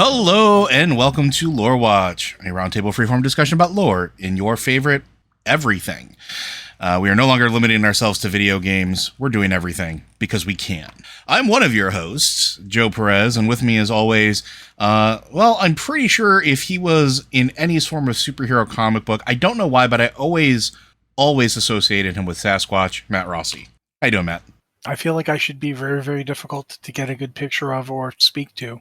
Hello and welcome to Lore Watch, a roundtable freeform discussion about lore in your favorite everything. We are no longer limiting ourselves to video games. We're doing everything because we can. I'm one of your hosts, Joe Perez, and with me as always, I'm pretty sure if he was in any form of superhero comic book, I don't know why, but I always associated him with Sasquatch, Matt Rossi. How you doing, Matt? I feel like I should be very, very difficult to get a good picture of or speak to.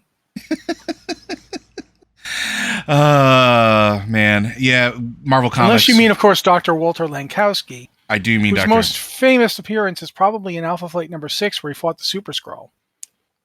Man. Yeah, Marvel Comics. Unless you mean, of course, Dr. Walter Lankowski. I do mean whose Dr. most famous appearance is probably in Alpha Flight number 6, where he fought the Super Skrull.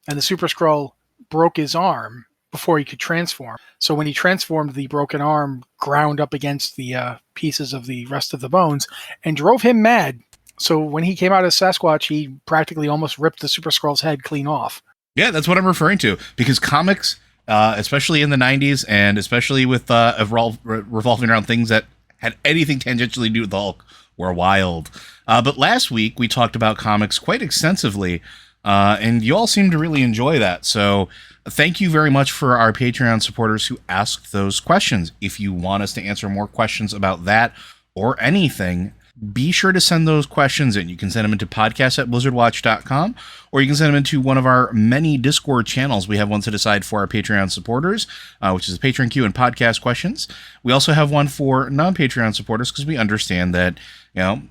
And the Super Skrull broke his arm before he could transform. So when he transformed, the broken arm ground up against the pieces of the rest of the bones and drove him mad. So when he came out as Sasquatch, he practically almost ripped the Super Skrull's head clean off. Yeah, that's what I'm referring to. Because comics, especially in the 90s, and especially with revolving around things that had anything tangentially to do with the Hulk, were wild. But last week, we talked about comics quite extensively, and you all seemed to really enjoy that. So thank you very much for our Patreon supporters who asked those questions. If you want us to answer more questions about that or anything, be sure to send those questions in. You can send them into podcast@blizzardwatch.com, or you can send them into one of our many Discord channels. We have one set aside for our Patreon supporters, which is Patreon Q and Podcast Questions. We also have one for non-Patreon supporters because we understand that,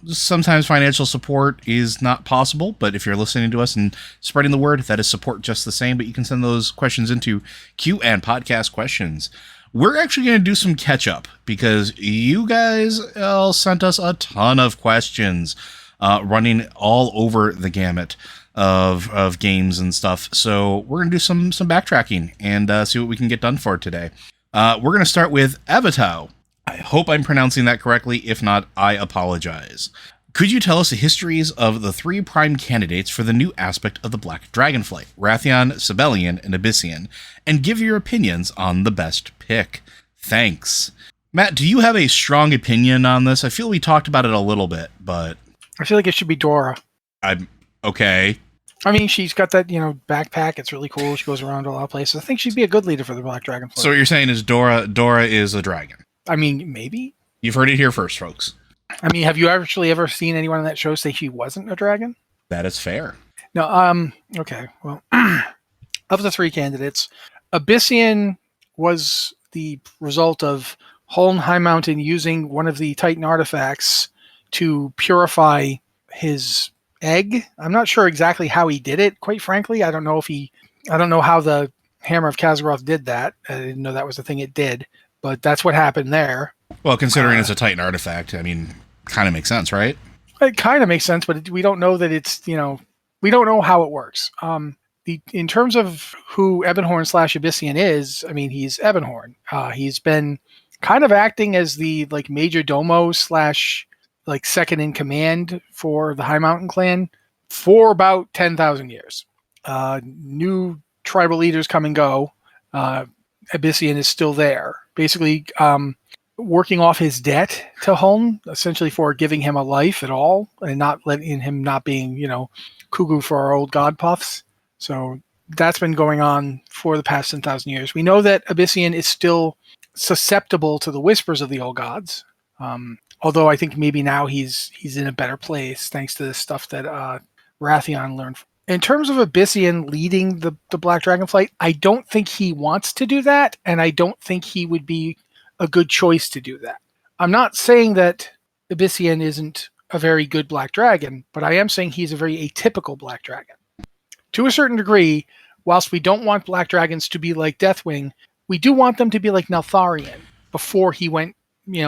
sometimes financial support is not possible, but if you're listening to us and spreading the word, that is support just the same. But you can send those questions into Q and Podcast Questions. We're actually going to do some catch-up because you guys all sent us a ton of questions running all over the gamut of games and stuff. So we're going to do some backtracking and see what we can get done for today. We're going to start with Abyssian. I hope I'm pronouncing that correctly. If not, I apologize. Could you tell us the histories of the 3 prime candidates for the new aspect of the Black Dragonflight, Wrathion, Sibelian, and Abyssian, and give your opinions on the best pick? Thanks. Matt, do you have a strong opinion on this? I feel we talked about it a little bit, but I feel like it should be Dora. I'm okay. I mean, she's got that, backpack. It's really cool. She goes around to a lot of places. I think she'd be a good leader for the Black Dragonflight. So what you're saying is Dora is a dragon? I mean, maybe. You've heard it here first, folks. I mean, have you actually ever seen anyone on that show say she wasn't a dragon? That is fair. No, okay. Well, of the 3 candidates, Abyssian was the result of Huln High Mountain using one of the Titan artifacts to purify his egg. I'm not sure exactly how he did it, quite frankly. I don't know how the Hammer of Kazaroth did that. I didn't know that was the thing it did, but that's what happened there. Well, considering it's a Titan artifact, I mean, kind of makes sense, right? It kind of makes sense, but we don't know that it's, we don't know how it works. In terms of who Ebonhorn / Abyssian is, I mean, he's Ebonhorn. He's been kind of acting as the major domo / second in command for the High Mountain clan for about 10,000 years. New tribal leaders come and go. Abyssian is still there. Basically, working off his debt to Huln, essentially for giving him a life at all and not letting him not being, cuckoo for our old god puffs. So that's been going on for the past 10,000 years. We know that Abyssian is still susceptible to the whispers of the old gods. Although I think maybe now he's in a better place thanks to the stuff that Wrathion learned. In terms of Abyssian leading the Black Dragonflight, I don't think he wants to do that, and I don't think he would be a good choice to do that. I'm not saying that Abyssian isn't a very good black dragon, but I am saying he's a very atypical black dragon. To a certain degree, whilst we don't want black dragons to be like Deathwing, we do want them to be like Neltharion before he went, he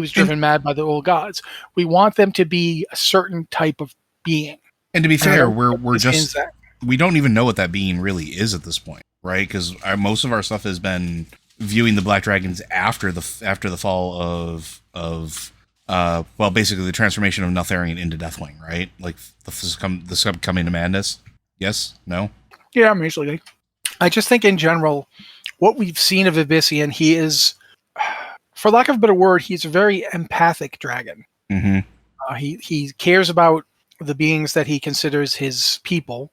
was driven mad by the old gods. We want them to be a certain type of being. And to be fair, we don't even know what that being really is at this point, right? Because most of our stuff has been viewing the Black Dragons after the fall of basically the transformation of Neltharion into Deathwing, right? Like the succumbing to madness. Yes? No? Yeah, basically. I just think in general, what we've seen of Abyssian, he is, for lack of a better word, he's a very empathic dragon. Mm-hmm. He cares about the beings that he considers his people.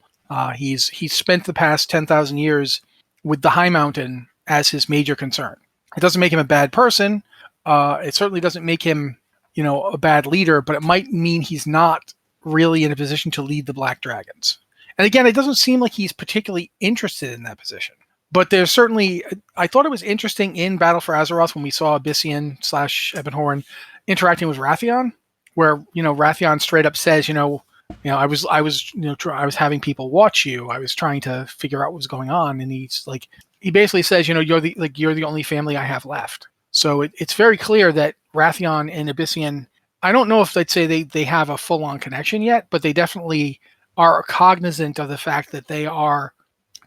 He's spent the past 10,000 years with the High Mountain as his major concern. It doesn't make him a bad person. It certainly doesn't make him, a bad leader, but it might mean he's not really in a position to lead the Black Dragons. And again, it doesn't seem like he's particularly interested in that position. But there's certainly, I thought it was interesting in Battle for Azeroth when we saw Abyssian / Ebonhorn interacting with Wrathion, where, Wrathion straight up says, I was having people watch you. I was trying to figure out what was going on. And he's like, he basically says, you're the only family I have left. So it's very clear that Wrathion and Abyssian, I don't know if they'd say they have a full-on connection yet, but they definitely are cognizant of the fact that they are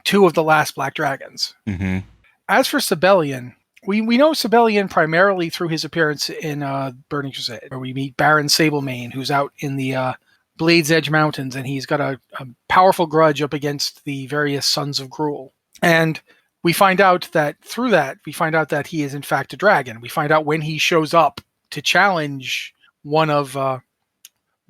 two of the last Black Dragons. Mm-hmm. As for Sibelian, we know Sibelian primarily through his appearance in Burning Crusade, where we meet Baron Sablemane, who's out in the Blade's Edge Mountains, and he's got a powerful grudge up against the various Sons of Gruul. And we find out that through that, he is in fact a dragon. We find out when he shows up to challenge one of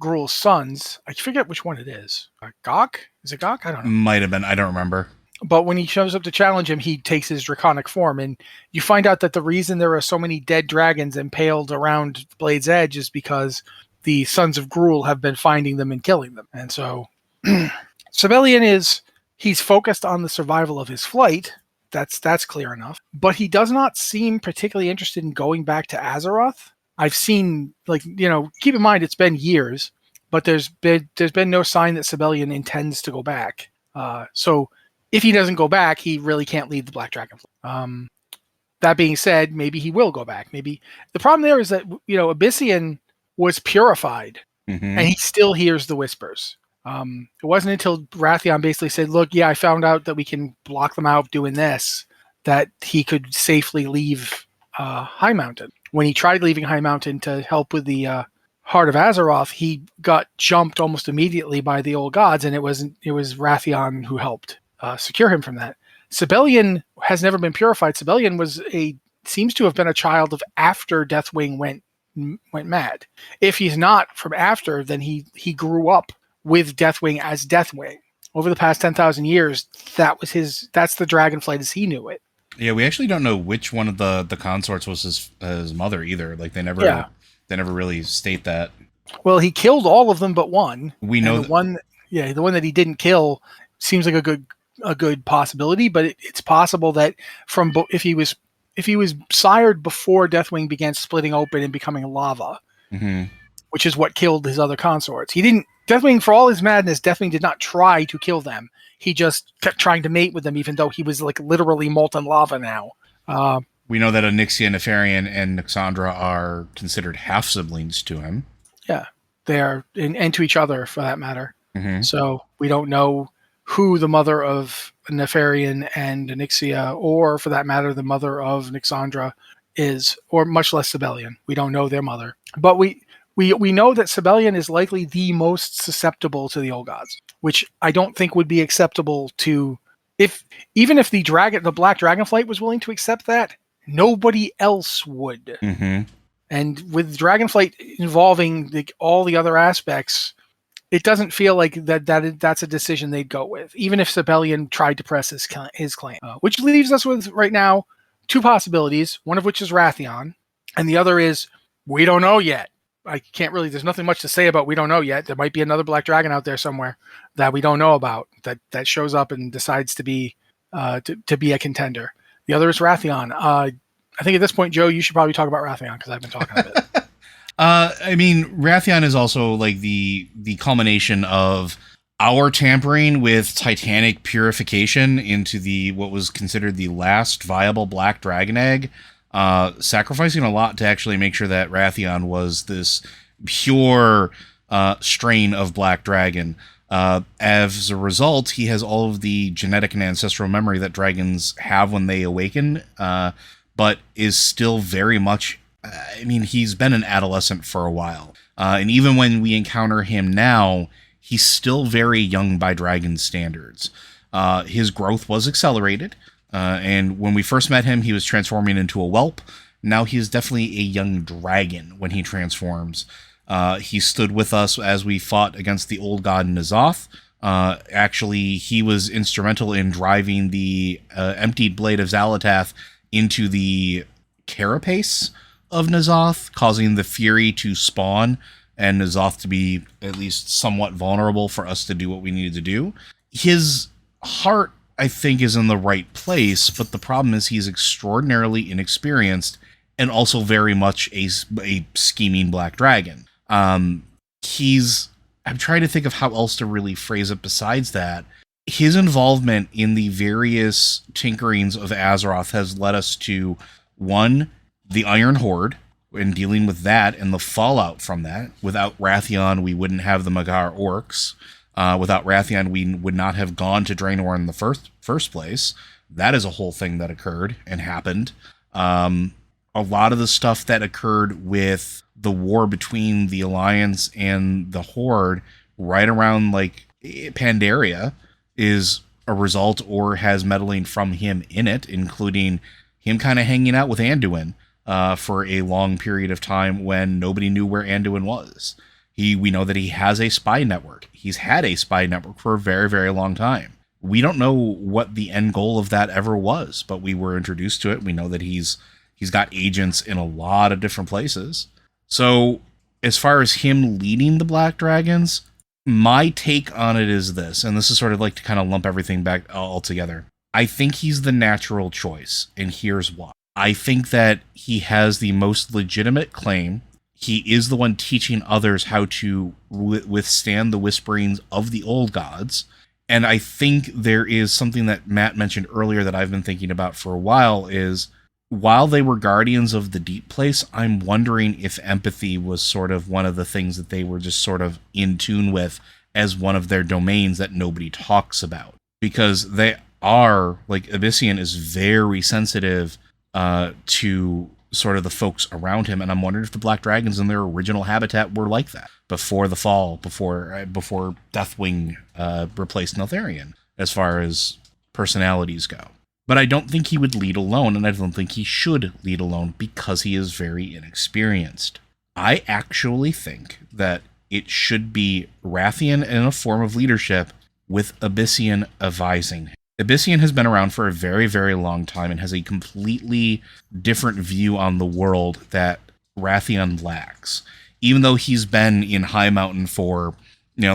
Gruul's sons. I forget which one it is. Gok? Is it Gok? I don't know. Might have been. I don't remember. But when he shows up to challenge him, he takes his draconic form. And you find out that the reason there are so many dead dragons impaled around Blade's Edge is because the Sons of Gruul have been finding them and killing them. And so Sibelian he's focused on the survival of his flight. That's clear enough. But he does not seem particularly interested in going back to Azeroth. I've seen, keep in mind it's been years, but there's been no sign that Sibelian intends to go back. So if he doesn't go back, he really can't lead the Black Dragonflight. That being said, maybe he will go back. Maybe the problem there is that Abyssian was purified, and he still hears the whispers. It wasn't until Wrathion basically said, "Look, yeah, I found out that we can block them out doing this," that he could safely leave High Mountain. When he tried leaving High Mountain to help with the Heart of Azeroth, he got jumped almost immediately by the old gods, and it was Wrathion who helped secure him from that. Sibelian has never been purified. Sibelian seems to have been a child of after Deathwing went mad. If he's not from after, then he grew up with Deathwing as Deathwing. Over the past 10,000 years, that's the Dragonflight as he knew it. Yeah, we actually don't know which one of the consorts was his mother either. Like they never really state that. Well, he killed all of them but one. We know the one that he didn't kill seems like a good possibility, but it's possible that if he was sired before Deathwing began splitting open and becoming lava, which is what killed his other consorts. Deathwing, for all his madness, Deathwing did not try to kill them. He just kept trying to mate with them, even though he was like literally molten lava now. We know that Onyxia, Nefarian, and Nyxandra are considered half-siblings to him. Yeah, they are, and to each other, for that matter. Mm-hmm. So we don't know who the mother of Nefarian and Onyxia, or for that matter, the mother of Nyxandra is, or much less Sibelian. We don't know their mother. But we know that Sibelian is likely the most susceptible to the old gods, which I don't think would be acceptable to, even if the Black Dragonflight was willing to accept that, nobody else would. Mm-hmm. And with Dragonflight involving all the other aspects, it doesn't feel like that's a decision they'd go with, even if Sibelian tried to press his claim. Which leaves us with, right now, two possibilities, one of which is Wrathion, and the other is, we don't know yet. There's nothing much to say about we don't know yet. There might be another Black Dragon out there somewhere that we don't know about, that shows up and decides to be a contender. The other is Wrathion. I think at this point, Joe, you should probably talk about Wrathion, because I've been talking a bit. Wrathion is also like the culmination of our tampering with Titanic purification into what was considered the last viable Black Dragon egg, sacrificing a lot to actually make sure that Wrathion was this pure strain of Black Dragon. As a result, he has all of the genetic and ancestral memory that dragons have when they awaken, but is still very much... he's been an adolescent for a while. And even when we encounter him now, he's still very young by dragon standards. His growth was accelerated. And when we first met him, he was transforming into a whelp. Now he is definitely a young dragon when he transforms. He stood with us as we fought against the old god N'Zoth, Actually, he was instrumental in driving the emptied blade of Xalatath into the carapace of N'Zoth, causing the Fury to spawn and N'Zoth to be at least somewhat vulnerable for us to do what we needed to do. His heart, I think, is in the right place, but the problem is he's extraordinarily inexperienced and also very much a scheming Black Dragon. I'm trying to think of how else to really phrase it besides that. His involvement in the various tinkerings of Azeroth has led us to, one, the Iron Horde, and dealing with that and the fallout from that. Without Wrathion, we wouldn't have the Magar Orcs. Without Wrathion, we would not have gone to Draenor in the first place. That is a whole thing that occurred and happened. A lot of the stuff that occurred with the war between the Alliance and the Horde right around like Pandaria is a result or has meddling from him in it, including him kind of hanging out with Anduin for a long period of time when nobody knew where Anduin was. We know that he has a spy network. He's had a spy network for a very, very long time. We don't know what the end goal of that ever was, but we were introduced to it. We know that he's got agents in a lot of different places. So as far as him leading the Black Dragons, my take on it is this, and this is sort of like to kind of lump everything back all together. I think he's the natural choice, and here's why. I think that he has the most legitimate claim. He is the one teaching others how to withstand the whisperings of the old gods. And I think there is something that Matt mentioned earlier that I've been thinking about for a while is, while they were guardians of the deep place, I'm wondering if empathy was sort of one of the things that they were just sort of in tune with as one of their domains that nobody talks about. Because they are, like, Abyssian is very sensitive to sort of the folks around him, and I'm wondering if the Black Dragons in their original habitat were like that before the fall, before Deathwing replaced Neltharion, as far as personalities go. But I don't think he would lead alone, and I don't think he should lead alone because he is very inexperienced. I actually think that it should be Wrathion in a form of leadership with Abyssian advising him. Abyssian has been around for a very, very long time and has a completely different view on the world that Wrathion lacks. Even though he's been in High Mountain for,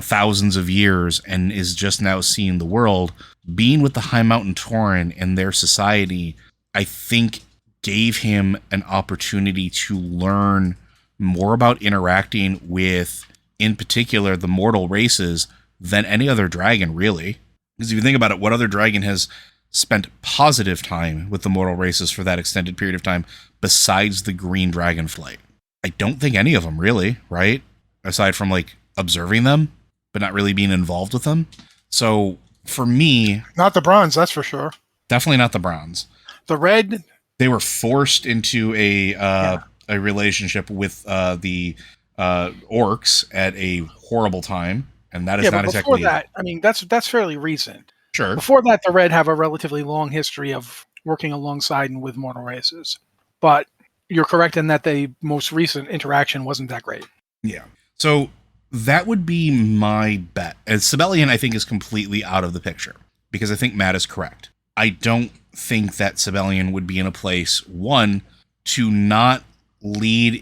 thousands of years and is just now seeing the world, being with the High Mountain Tauren and their society, I think gave him an opportunity to learn more about interacting with, in particular, the mortal races than any other dragon, really. Because if you think about it, what other dragon has spent positive time with the mortal races for that extended period of time besides the Green Dragonflight? I don't think any of them, really, right? Aside from, observing them, but not really being involved with them. So, for me... Not the bronze, that's for sure. Definitely not the bronze. The red... They were forced into a relationship with the orcs at a horrible time. And that is not exactly... Before that, that's fairly recent. Sure. Before that, the Red have a relatively long history of working alongside and with mortal races. But you're correct in that the most recent interaction wasn't that great. Yeah. So that would be my bet. As Sibelian, I think, is completely out of the picture. Because I think Matt is correct. I don't think that Sibelian would be in a place, one, to not lead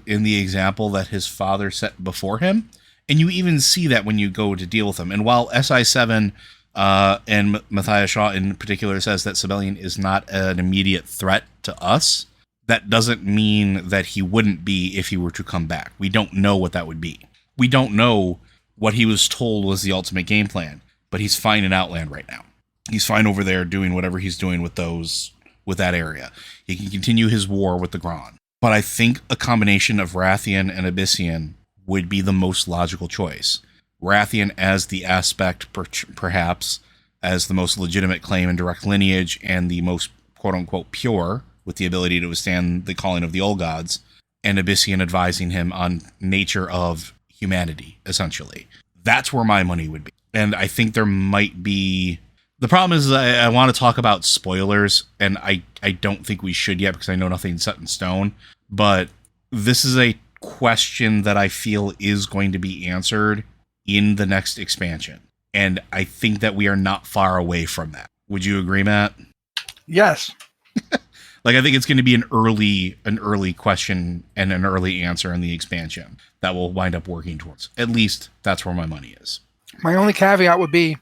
in the example that his father set before him. And you even see that when you go to deal with them. And while SI7 and Matthias Shaw in particular says that Sibelian is not an immediate threat to us, that doesn't mean that he wouldn't be if he were to come back. We don't know what that would be. We don't know what he was told was the ultimate game plan, but he's fine in Outland right now. He's fine over there doing whatever he's doing with that area. He can continue his war with the Gron. But I think a combination of Wrathion and Abyssian would be the most logical choice. Wrathion as the aspect, perhaps, as the most legitimate claim and direct lineage and the most quote-unquote pure, with the ability to withstand the calling of the old gods, and Abyssian advising him on nature of humanity, essentially. That's where my money would be. And I think there might be... The problem is I want to talk about spoilers, and I don't think we should yet because I know nothing's set in stone, but this is a question that I feel is going to be answered in the next expansion. And I think that we are not far away from that. Would you agree, Matt? Yes. Like, I think it's going to be an early question and an early answer in the expansion that we'll wind up working towards. At least that's where my money is. My only caveat would be,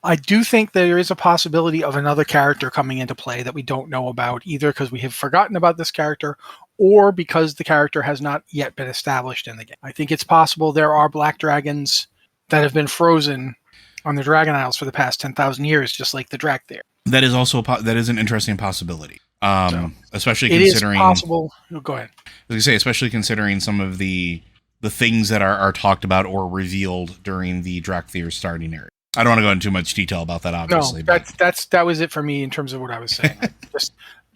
I do think there is a possibility of another character coming into play that we don't know about, either because we have forgotten about this character or because the character has not yet been established in the game. I think it's possible there are black dragons that have been frozen on the Dragon Isles for the past 10,000 years, just like the Drac there. That is also that is an interesting possibility. Especially it considering is possible. Oh, go ahead. I was gonna say, especially considering some of the things that are talked about or revealed during the Drakthir starting area. I don't want to go into too much detail about that, obviously. No, that was it for me in terms of what I was saying.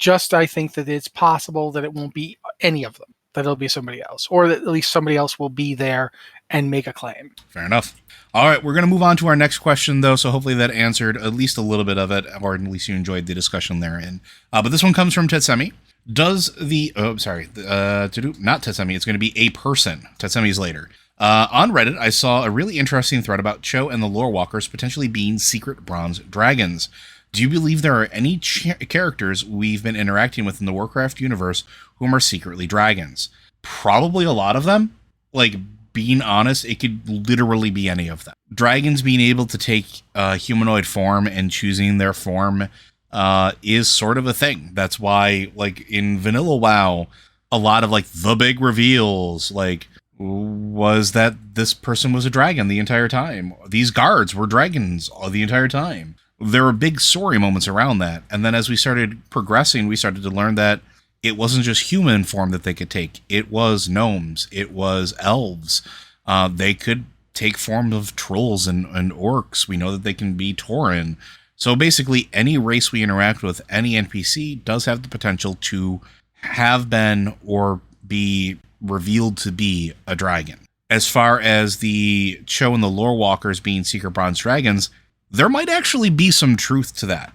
just I think that it's possible that it won't be any of them, that it'll be somebody else, or that at least somebody else will be there and make a claim. Fair enough. All right, we're going to move on to our next question, though, so hopefully that answered at least a little bit of it, or at least you enjoyed the discussion therein. But this one comes from Tetsemi. Does the... not Tetsemi, it's going to be a person. Tetsemi's later. On Reddit, I saw a really interesting thread about Cho and the Lore Walkers potentially being secret bronze dragons. Do you believe there are any characters we've been interacting with in the Warcraft universe whom are secretly dragons? Probably a lot of them. Like, being honest, it could literally be any of them. Dragons being able to take humanoid form and choosing their form is sort of a thing. That's why, like, in vanilla WoW, a lot of, like, the big reveals, like, was that this person was a dragon the entire time. These guards were dragons the entire time. There were big story moments around that. And then as we started progressing, we started to learn that it wasn't just human form that they could take. It was gnomes. It was elves. They could take form of trolls and orcs. We know that they can be Tauren. So basically, any race we interact with, any NPC, does have the potential to have been or be revealed to be a dragon. As far as the Cho and the Lore Walkers being secret bronze dragons, there might actually be some truth to that.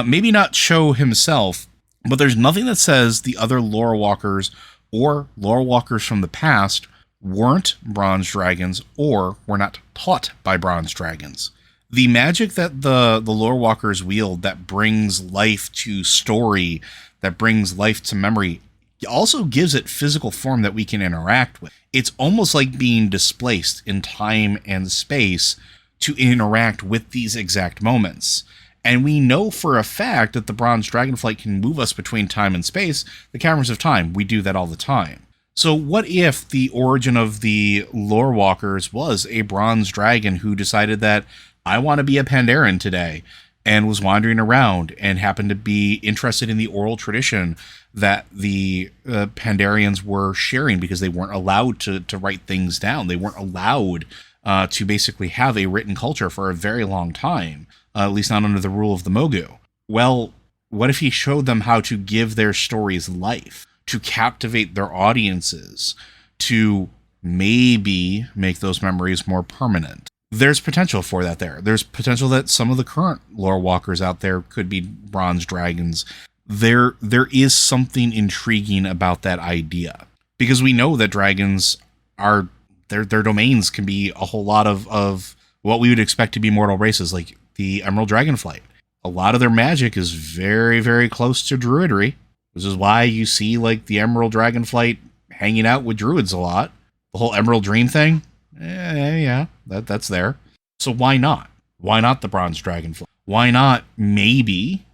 Maybe not Cho himself, but there's nothing that says the other Lore Walkers or Lore Walkers from the past weren't bronze dragons or were not taught by bronze dragons. The magic that the Lore Walkers wield that brings life to story, that brings life to memory, also gives it physical form that we can interact with. It's almost like being displaced in time and space to interact with these exact moments. And we know for a fact that the Bronze Dragonflight can move us between time and space. The Caverns of Time, we do that all the time. So what if the origin of the Lore Walkers was a bronze dragon who decided that I want to be a Pandaren today, and was wandering around and happened to be interested in the oral tradition that the Pandarians were sharing because they weren't allowed to write things down. They weren't allowed to basically have a written culture for a very long time, at least not under the rule of the Mogu. Well, what if he showed them how to give their stories life, to captivate their audiences, to maybe make those memories more permanent? There's potential for that there. There's potential that some of the current Lore Walkers out there could be bronze dragons. There is something intriguing about that idea. Because we know that dragons are, their domains can be a whole lot of what we would expect to be mortal races, like the Emerald Dragonflight. A lot of their magic is very, very close to druidry, which is why you see like the Emerald Dragonflight hanging out with druids a lot. The whole Emerald Dream thing, yeah, that's there. So why not? Why not the Bronze Dragonflight? Why not maybe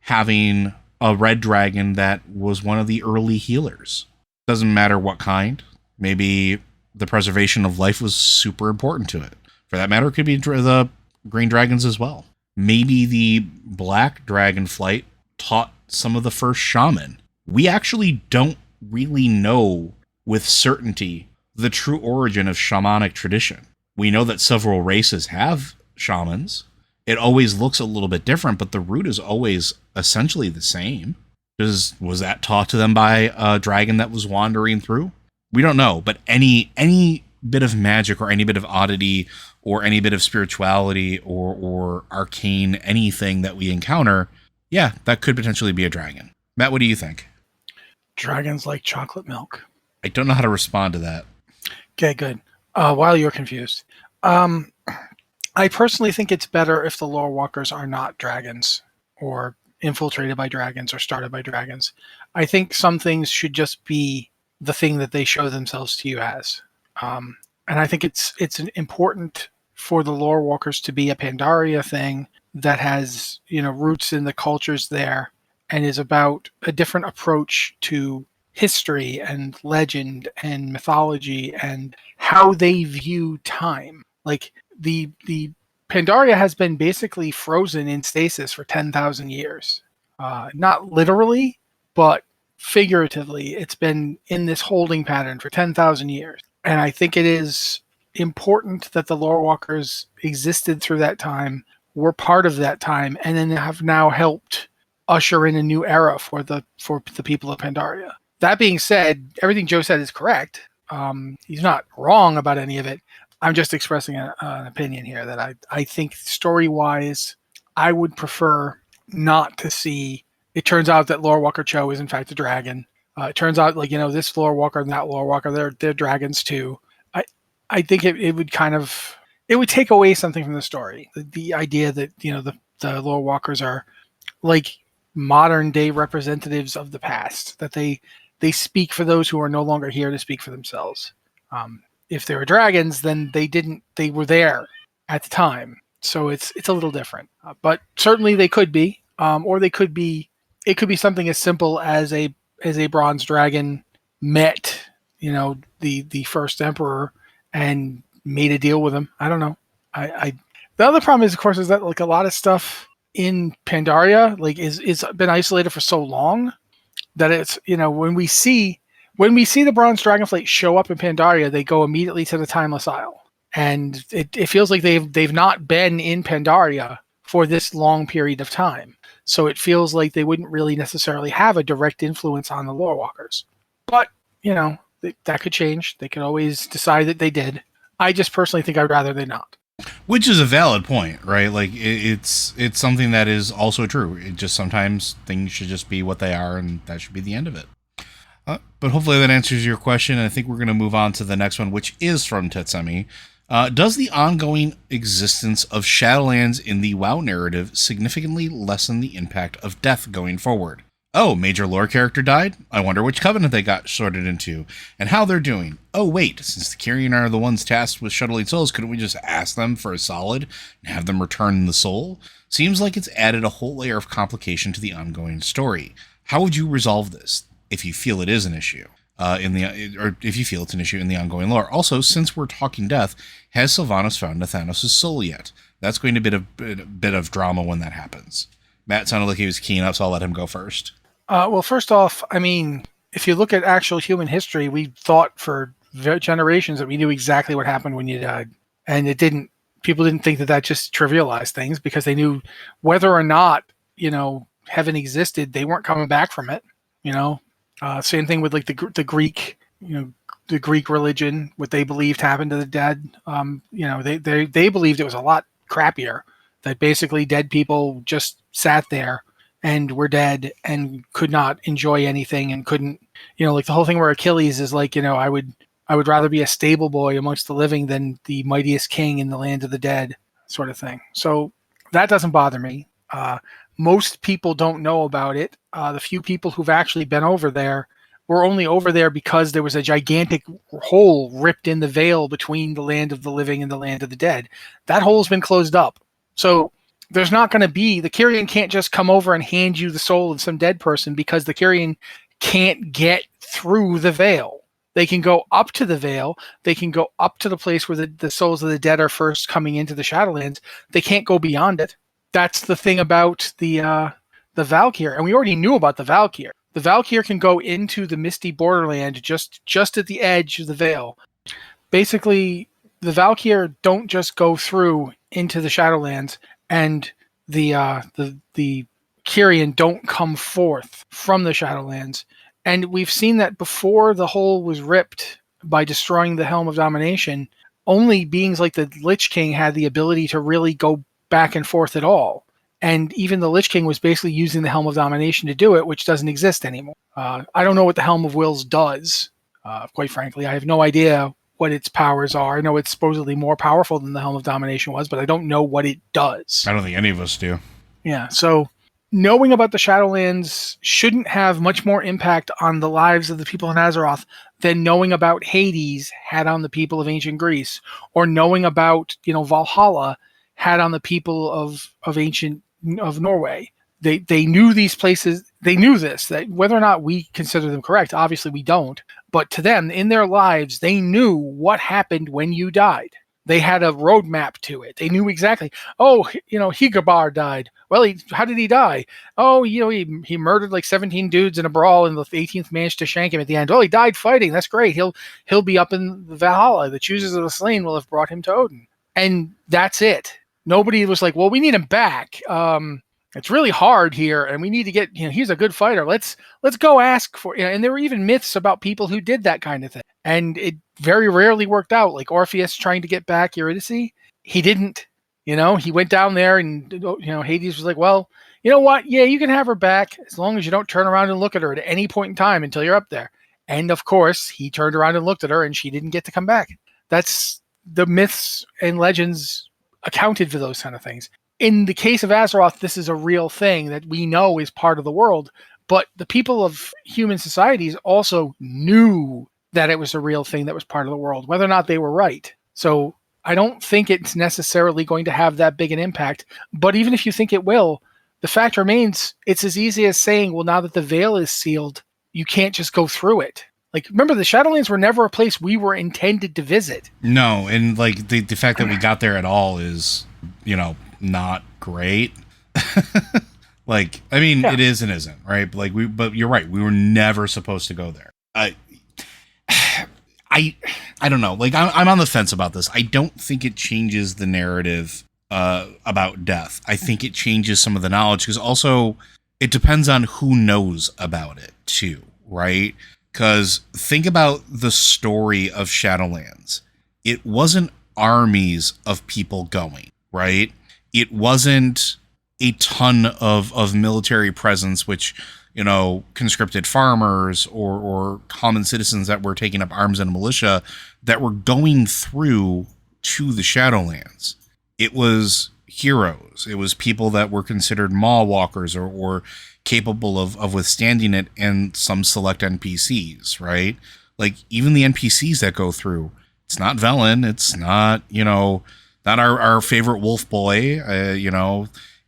having a red dragon that was one of the early healers? Doesn't matter what kind. Maybe the preservation of life was super important to it. For that matter, it could be the green dragons as well. Maybe the Black Dragonflight taught some of the first shaman. We actually don't really know with certainty the true origin of shamanic tradition. We know that several races have shamans. It always looks a little bit different, but the root is always essentially the same. Was that taught to them by a dragon that was wandering through? We don't know, but any bit of magic or any bit of oddity or any bit of spirituality or arcane anything that we encounter, yeah, that could potentially be a dragon. Matt, what do you think? Dragons like chocolate milk. I don't know how to respond to that. Okay, good. While you're confused, Um, I personally think it's better if the lore walkers are not dragons or infiltrated by dragons or started by dragons. I think some things should just be the thing that they show themselves to you as. Um, and I think it's important for the lore walkers to be a Pandaria thing that has, roots in the cultures there and is about a different approach to history and legend and mythology and how they view time. Like the Pandaria has been basically frozen in stasis for 10,000 years. Not literally, but figuratively, it's been in this holding pattern for 10,000 years. And I think it is important that the lore walkers existed through that time, were part of that time, and then have now helped usher in a new era for the people of Pandaria. That being said, everything Joe said is correct. He's not wrong about any of it. I'm just expressing an opinion here that I think story-wise, I would prefer not to see. It turns out that Lore Walker Cho is in fact a dragon. It turns out, this Lore Walker and that Lore Walker, they're dragons too. I think it would it would take away something from the story. The idea that the Lore Walkers are like modern day representatives of the past, that they speak for those who are no longer here to speak for themselves. If they were dragons, then they were there at the time. So it's a little different, but certainly they could be, or it could be something as simple as a bronze dragon met, the first emperor and made a deal with him. I don't know. The other problem is, of course, is that like a lot of stuff in Pandaria is been isolated for so long that it's, when we see the bronze dragonflight show up in Pandaria, they go immediately to the Timeless Isle, and it feels like they've not been in Pandaria for this long period of time. So it feels like they wouldn't really necessarily have a direct influence on the lore walkers. But that could change. They could always decide that they did. I just personally think I'd rather they not. Which is a valid point, right? Like it's something that is also true. It just sometimes things should just be what they are, and that should be the end of it. But hopefully that answers your question, and I think we're going to move on to the next one, which is from Tetsemi. Does the ongoing existence of Shadowlands in the WoW narrative significantly lessen the impact of death going forward? Oh, major lore character died? I wonder which covenant they got sorted into, and how they're doing. Oh wait, since the Kyrian are the ones tasked with shuttling souls, couldn't we just ask them for a solid and have them return the soul? Seems like it's added a whole layer of complication to the ongoing story. How would you resolve this, if you feel it is an issue, or if you feel it's an issue in the ongoing lore? Also, since we're talking death, has Sylvanas found Nathanos' soul yet? That's going to be a bit of drama when that happens. Matt sounded like he was keen up, so I'll let him go first. Well, first off, I mean, if you look at actual human history, we thought for generations that we knew exactly what happened when you died. And people didn't think that just trivialized things, because they knew whether or not, heaven existed, they weren't coming back from it. Same thing with like the Greek, the Greek religion, what they believed happened to the dead. They believed it was a lot crappier, that basically dead people just sat there and were dead and could not enjoy anything and couldn't, like the whole thing where Achilles is like, I would rather be a stable boy amongst the living than the mightiest king in the land of the dead, sort of thing. So that doesn't bother me. Most people don't know about it. The few people who've actually been over there were only over there because there was a gigantic hole ripped in the veil between the land of the living and the land of the dead. That hole's been closed up. So there's not going to be, the Kyrian can't just come over and hand you the soul of some dead person, because the Kyrian can't get through the veil. They can go up to the veil. They can go up to the place where the souls of the dead are first coming into the Shadowlands. They can't go beyond it. That's the thing about the Valkyr, and we already knew about the Valkyr. The Valkyr can go into the misty borderland just at the edge of the veil. Basically, the Valkyr don't just go through into the Shadowlands, and the Kyrian don't come forth from the Shadowlands. And we've seen that before the hole was ripped by destroying the Helm of Domination, only beings like the Lich King had the ability to really go back and forth at all. And even the Lich King was basically using the Helm of Domination to do it, which doesn't exist anymore. I don't know what the Helm of Wills does. Quite frankly, I have no idea what its powers are. I know it's supposedly more powerful than the Helm of Domination was, but I don't know what it does. I don't think any of us do. Yeah, so knowing about the Shadowlands shouldn't have much more impact on the lives of the people in Azeroth than knowing about Hades had on the people of ancient Greece, or knowing about, Valhalla had on the people of Norway. They knew these places. They knew this, that whether or not we consider them correct, obviously we don't. But to them, in their lives, they knew what happened when you died. They had a roadmap to it. They knew exactly. Oh, Higabar died. Well, how did he die? Oh, he murdered like 17 dudes in a brawl, and the 18th managed to shank him at the end. Oh, he died fighting. That's great. He'll be up in the Valhalla. The choosers of the slain will have brought him to Odin, and that's it. Nobody was like, well, we need him back. It's really hard here, and we need to get, he's a good fighter. Let's go ask for, and there were even myths about people who did that kind of thing. And it very rarely worked out. Like Orpheus trying to get back Eurydice, he didn't, he went down there and, Hades was like, well, you know what? Yeah, you can have her back as long as you don't turn around and look at her at any point in time until you're up there. And of course, he turned around and looked at her and she didn't get to come back. That's the myths and legends accounted for those kind of things. In the case of Azeroth, this is a real thing that we know is part of the world, but the people of human societies also knew that it was a real thing that was part of the world, whether or not they were right. So I don't think it's necessarily going to have that big an impact, but even if you think it will, the fact remains it's as easy as saying, well, now that the veil is sealed, you can't just go through it. Like, remember, the Shadowlands were never a place we were intended to visit. No, and like the fact that we got there at all is, not great. Like, I mean, It is and isn't, right? But you're right. We were never supposed to go there. I don't know. Like, I'm on the fence about this. I don't think it changes the narrative about death. I think it changes some of the knowledge, because also it depends on who knows about it too, right? Because think about the story of Shadowlands. It wasn't armies of people going, right? It wasn't a ton of military presence, which, conscripted farmers or common citizens that were taking up arms and militia that were going through to the Shadowlands. It was heroes. It was people that were considered maw walkers or capable of withstanding it, and some select NPCs, right? Like, even the NPCs that go through, it's not Velen, it's not, not our favorite wolf boy,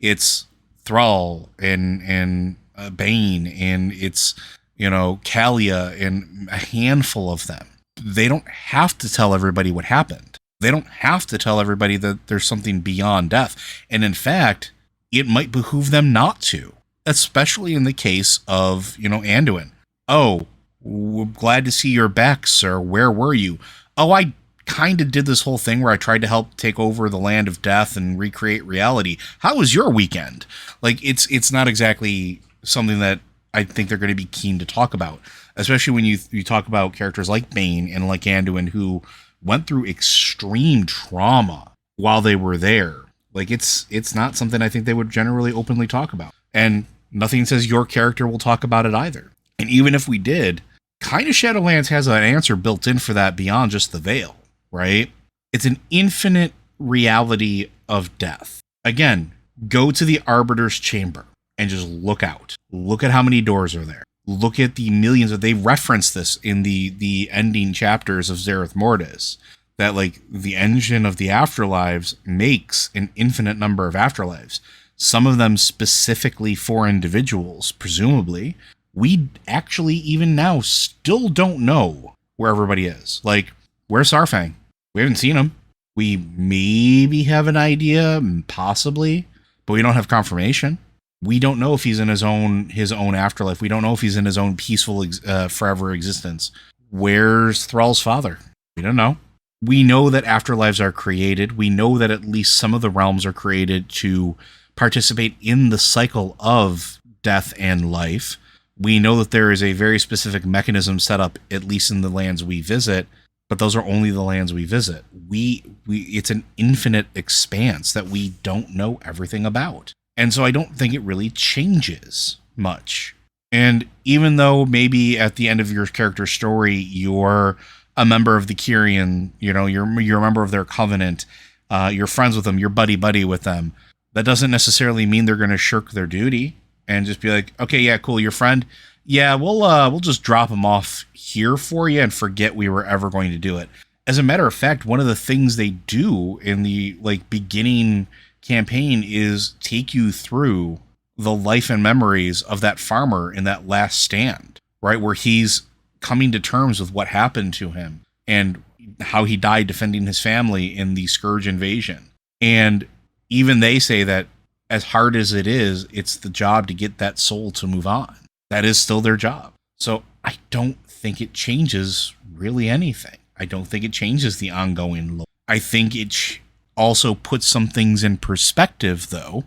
it's Thrall and Bane, and it's, Kalia, and a handful of them. They don't have to tell everybody what happened. They don't have to tell everybody that there's something beyond death. And in fact, it might behoove them not to, especially in the case of, Anduin. Oh, we're glad to see you're back, sir. Where were you? Oh, I kind of did this whole thing where I tried to help take over the land of death and recreate reality. How was your weekend? Like, it's not exactly something that I think they're going to be keen to talk about, especially when you talk about characters like Bane and like Anduin, who went through extreme trauma while they were there. Like, it's not something I think they would generally openly talk about. And nothing says your character will talk about it either. And even if we did, kind of Shadowlands has an answer built in for that beyond just the veil, right? It's an infinite reality of death. Again, go to the Arbiter's Chamber and just look out. Look at how many doors are there. Look at the millions they reference this in the ending chapters of Zereth Mortis, that like the engine of the afterlives makes an infinite number of afterlives, some of them specifically for individuals, presumably. We actually even now still don't know where everybody is. Like, where's Sarfang? We haven't seen him. We maybe have an idea, possibly, but we don't have confirmation. We don't know if he's in his own afterlife. We don't know if he's in his own peaceful forever existence. Where's Thrall's father? We don't know. We know that afterlives are created. We know that at least some of the realms are created to participate in the cycle of death and life. We know that there is a very specific mechanism set up, at least in the lands we visit, but those are only the lands we visit. It's an infinite expanse that we don't know everything about. And so I don't think it really changes much. And even though maybe at the end of your character's story, you're a member of the Kyrian, you're a member of their covenant, you're friends with them, you're buddy with them, that doesn't necessarily mean they're going to shirk their duty and just be like, okay, yeah, cool, your friend. Yeah, we'll just drop him off here for you and forget we were ever going to do it. As a matter of fact, one of the things they do in the beginning campaign is take you through the life and memories of that farmer in that last stand, right? Where he's coming to terms with what happened to him and how he died defending his family in the Scourge invasion. And even they say that as hard as it is, it's the job to get that soul to move on. That is still their job. So I don't think it changes really anything. I don't think it changes the ongoing lore. I think it also puts some things in perspective, though.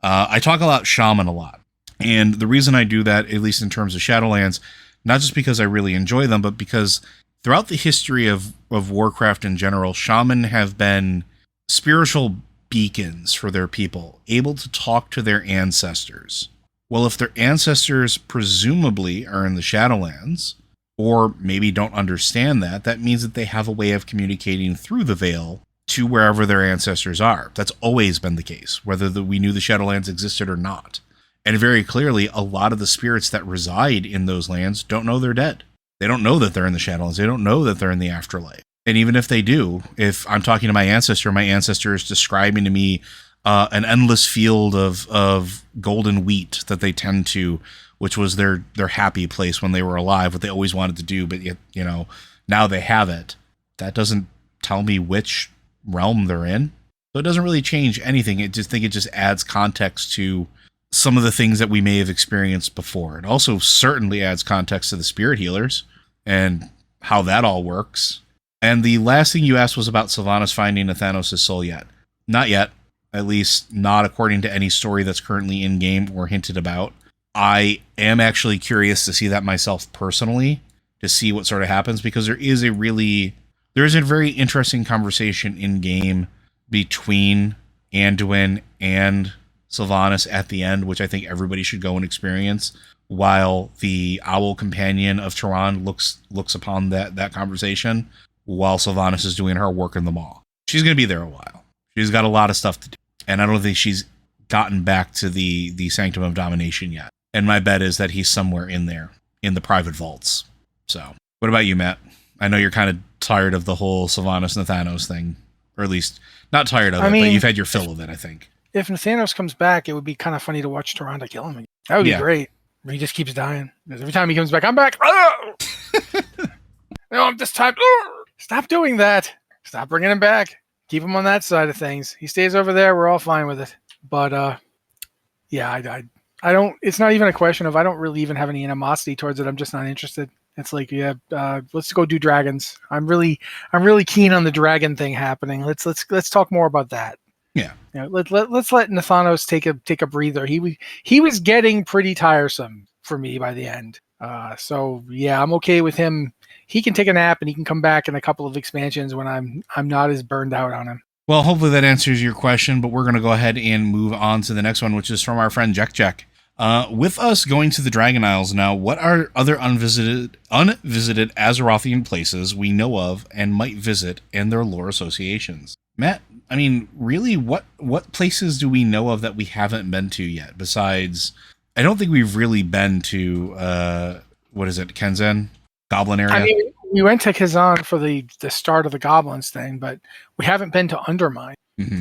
I talk about Shaman a lot. And the reason I do that, at least in terms of Shadowlands, not just because I really enjoy them, but because throughout the history of Warcraft in general, Shaman have been spiritual beacons for their people, able to talk to their ancestors. Well, if their ancestors presumably are in the Shadowlands, or maybe don't understand that, that means that they have a way of communicating through the veil to wherever their ancestors are. That's always been the case, whether we knew the Shadowlands existed or not. And very clearly, a lot of the spirits that reside in those lands don't know they're dead. They don't know that they're in the Shadowlands. They don't know that they're in the afterlife. And even if they do, if I'm talking to my ancestor is describing to me an endless field of golden wheat that they tend to, which was their happy place when they were alive, what they always wanted to do, but yet, now they have it. That doesn't tell me which realm they're in. So it doesn't really change anything. I think it just adds context to some of the things that we may have experienced before. It also certainly adds context to the spirit healers and how that all works. And the last thing you asked was about Sylvanas finding Nathanos' soul yet. Not yet. At least not according to any story that's currently in-game or hinted about. I am actually curious to see that myself personally, to see what sort of happens, because there is a very interesting conversation in-game between Anduin and Sylvanas at the end, which I think everybody should go and experience, while the owl companion of Tehran looks upon that conversation while Sylvanas is doing her work in the mall. She's going to be there a while. She's got a lot of stuff to do, and I don't think she's gotten back to the Sanctum of Domination yet. And my bet is that he's somewhere in there, in the private vaults. So, what about you, Matt? I know you're kind of tired of the whole Sylvanas Nathanos thing, or at least not tired of it, but you've had your fill of it, I think. If Nathanos comes back, it would be kind of funny to watch Tyrande kill him again. That would be great. He just keeps dying. Because every time he comes back, I'm back. Oh! No, I'm this time. Oh! Stop doing that. Stop bringing him back. Keep him on that side of things. He stays over there. We're all fine with it. But, yeah, I don't, it's not even a question of, I don't really even have any animosity towards it. I'm just not interested. It's like, let's go do dragons. I'm really keen on the dragon thing happening. Let's talk more about that. Yeah. Let's let Nathanos take a breather. He was getting pretty tiresome for me by the end. So yeah, I'm okay with him. He can take a nap and he can come back in a couple of expansions when I'm not as burned out on him. Well, hopefully that answers your question, but we're going to go ahead and move on to the next one, which is from our friend Jack. With us going to the Dragon Isles now, what are other unvisited Azerothian places we know of and might visit and their lore associations? Matt, I mean, really, what places do we know of that we haven't been to yet? Besides, I don't think we've really been to, what is it, Kenzen? Goblin area? I mean, we went to Kazan for the start of the Goblins thing, but we haven't been to Undermine,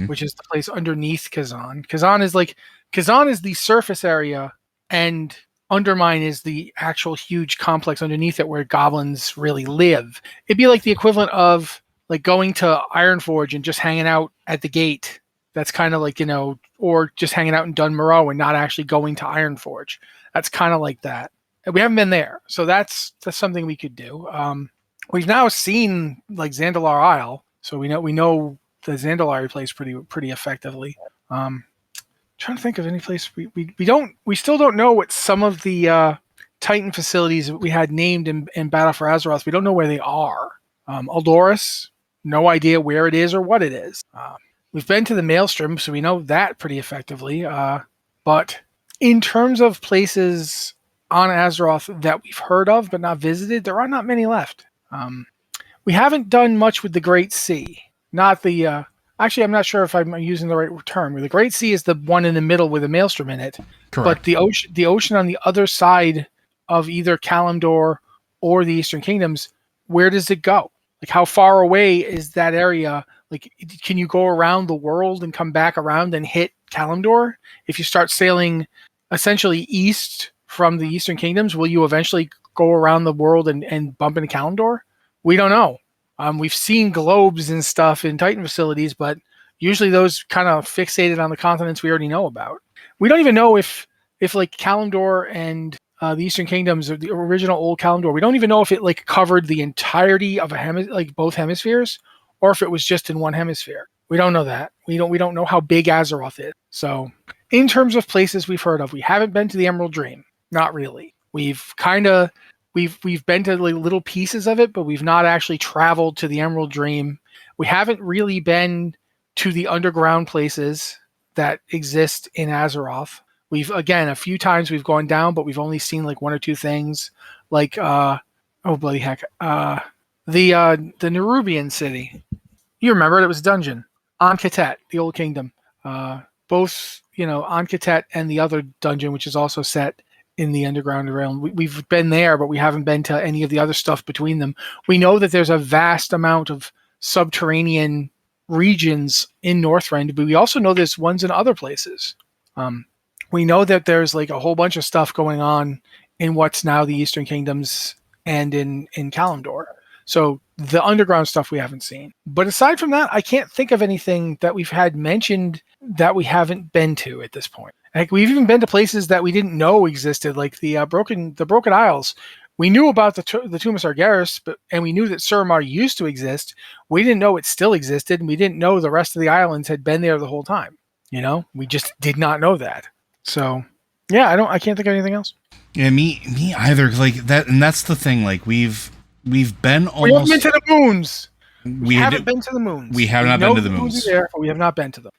which is the place underneath Kazan. Kazan is the surface area, and Undermine is the actual huge complex underneath it where goblins really live. It'd be like the equivalent of like going to Ironforge and just hanging out at the gate. That's kind of like, or just hanging out in Dun Moreau and not actually going to Ironforge. That's kind of like that. And we haven't been there, so that's something we could do. We've now seen like Zandalar Isle, so we know the Zandalari place pretty effectively. Trying to think of any place we still don't know what some of the Titan facilities that we had named in Battle for Azeroth. We don't know where they are. Aldoris, no idea where it is or what it is. We've been to the Maelstrom, so we know that pretty effectively. But in terms of places on Azeroth that we've heard of but not visited, there are not many left. We haven't done much with the Great Sea. Not the actually, I'm not sure if I'm using the right term. The Great Sea is the one in the middle with a maelstrom in it. Correct. But the ocean on the other side of either Kalimdor or the Eastern Kingdoms, where does it go? Like, how far away is that area? Like, can you go around the world and come back around and hit Kalimdor? If you start sailing essentially east from the Eastern Kingdoms, will you eventually go around the world and bump into Kalimdor? We don't know. We've seen globes and stuff in Titan facilities, but usually those kind of fixated on the continents we already know about. We don't even know if like Kalimdor and the Eastern Kingdoms, or the original old Kalimdor, we don't even know if it like covered the entirety of both hemispheres, or if it was just in one hemisphere. We don't know that. We don't know how big Azeroth is. So, in terms of places we've heard of, we haven't been to the Emerald Dream. Not really. We've been to like little pieces of it, but we've not actually traveled to the Emerald Dream. We haven't really been to the underground places that exist in Azeroth. We've, again, a few times we've gone down, but we've only seen like one or two things. Like, oh bloody heck, the Nerubian city. You remember it was a dungeon. Anketet, the Old Kingdom. Both, Anketet and the other dungeon, which is also set in the underground realm. We've been there, but we haven't been to any of the other stuff between them. We know that there's a vast amount of subterranean regions in Northrend, but we also know there's ones in other places. We know that there's like a whole bunch of stuff going on in what's now the Eastern Kingdoms and in Kalimdor. So the underground stuff we haven't seen. But aside from that, I can't think of anything that we've had mentioned that we haven't been to at this point. Like, we've even been to places that we didn't know existed, like the Broken Isles. We knew about the Tomb of Sargeras, and we knew that Suramar used to exist. We didn't know it still existed, and we didn't know the rest of the islands had been there the whole time. We just did not know that. So, yeah, I can't think of anything else. Yeah, me either. Like that, and that's the thing. Like we've been almost. We haven't been to the moons. We haven't been to the moons. We have not been to the moons. Are there, but we have not been to them.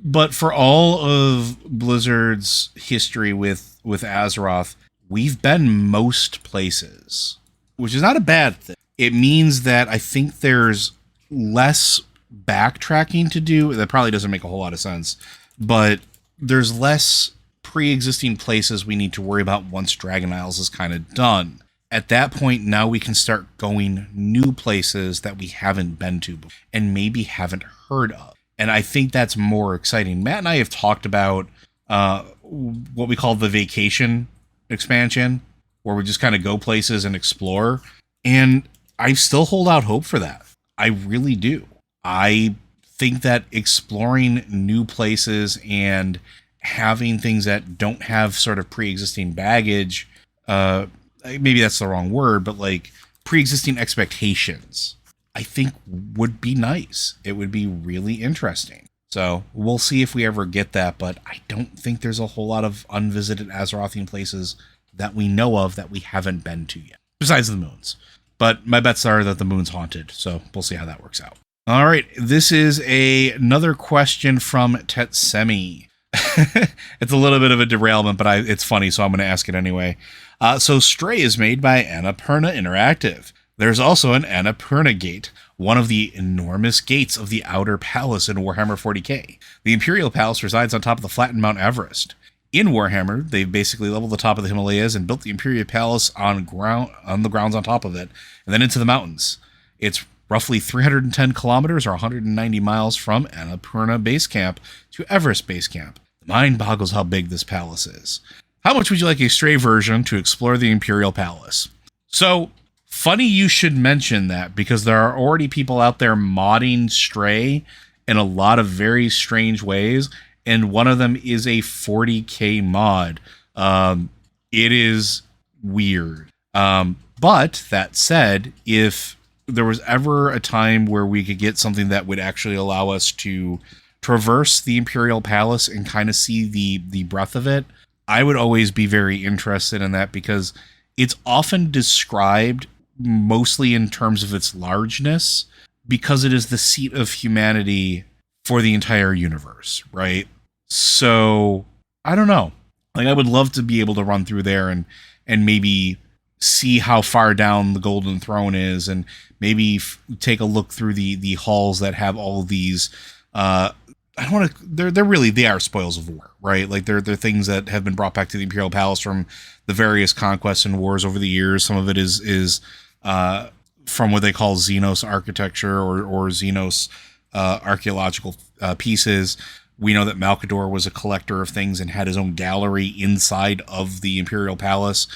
But for all of Blizzard's history with Azeroth, we've been most places, which is not a bad thing. It means that I think there's less backtracking to do. That probably doesn't make a whole lot of sense, but there's less pre-existing places we need to worry about once Dragon Isles is kind of done. At that point, now we can start going new places that we haven't been to before and maybe haven't heard of. And I think that's more exciting. Matt and I have talked about what we call the vacation expansion, where we just kind of go places and explore. And I still hold out hope for that. I really do. I think that exploring new places and having things that don't have sort of pre-existing baggage, maybe that's the wrong word, but like pre-existing expectations, I think would be nice. It would be really interesting. So we'll see if we ever get that, but I don't think there's a whole lot of unvisited Azerothian places that we know of that we haven't been to yet, besides the moons. But my bets are that the moon's haunted, so we'll see how that works out. All right, this is another question from Tetsemi. It's a little bit of a derailment, but it's funny, so I'm going to ask it anyway. So Stray is made by Annapurna Interactive. There's also an Annapurna Gate, one of the enormous gates of the Outer Palace in Warhammer 40k. The Imperial Palace resides on top of the flattened Mount Everest. In Warhammer, they've basically leveled the top of the Himalayas and built the Imperial Palace on the grounds on top of it, and then into the mountains. It's roughly 310 kilometers or 190 miles from Annapurna Base Camp to Everest Base Camp. The mind boggles how big this palace is. How much would you like a Stray version to explore the Imperial Palace? So, funny you should mention that, because there are already people out there modding Stray in a lot of very strange ways, and one of them is a 40k mod. It is weird. But that said, if there was ever a time where we could get something that would actually allow us to traverse the Imperial Palace and kind of see the breadth of it, I would always be very interested in that, because it's often described mostly in terms of its largeness, because it is the seat of humanity for the entire universe, right? So, I don't know. Like, I would love to be able to run through there and maybe see how far down the Golden Throne is, and maybe take a look through the halls that have all these. I don't want to. They are spoils of war, right? Like they're things that have been brought back to the Imperial Palace from the various conquests and wars over the years. Some of it is from what they call Xenos architecture or Xenos archaeological pieces. We know that Malkador was a collector of things and had his own gallery inside of the Imperial Palace.